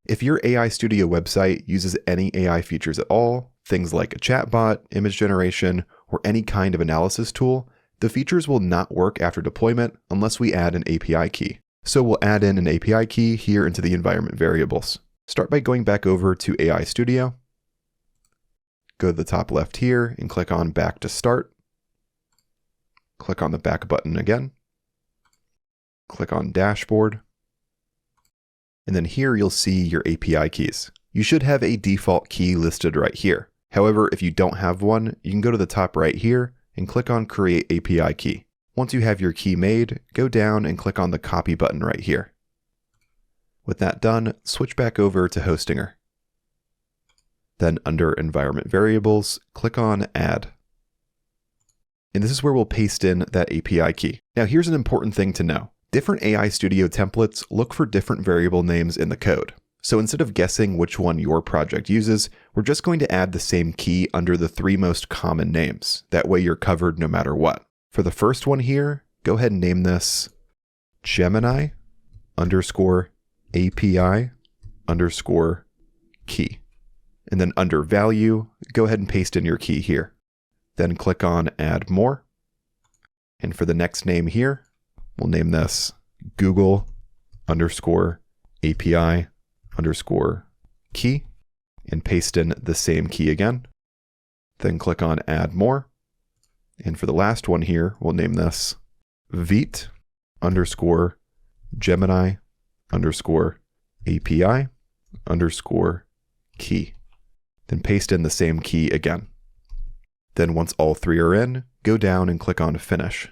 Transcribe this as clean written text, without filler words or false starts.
If your AI Studio website uses any AI features at all, things like a chatbot, image generation, or any kind of analysis tool, the features will not work after deployment unless we add an API key. So we'll add in an API key here into the environment variables. Start by going back over to AI Studio. Go to the top left here and click on Back to Start. Click on the Back button again. Click on Dashboard. And then here you'll see your API keys. You should have a default key listed right here. However, if you don't have one, you can go to the top right here and click on Create API Key. Once you have your key made, go down and click on the Copy button right here. With that done, switch back over to Hostinger. Then under Environment Variables, click on Add. And this is where we'll paste in that API key. Now here's an important thing to know. Different AI Studio templates look for different variable names in the code. So instead of guessing which one your project uses, we're just going to add the same key under the 3 most common names. That way you're covered no matter what. For the first one here, go ahead and name this Gemini _API _key. And then under value, go ahead and paste in your key here. Then click on Add More. And for the next name here, we'll name this Google _API _key and paste in the same key again. Then click on Add More. And for the last one here, we'll name this Vite _Gemini _API _key. Then paste in the same key again. Then once all 3 are in, go down and click on Finish.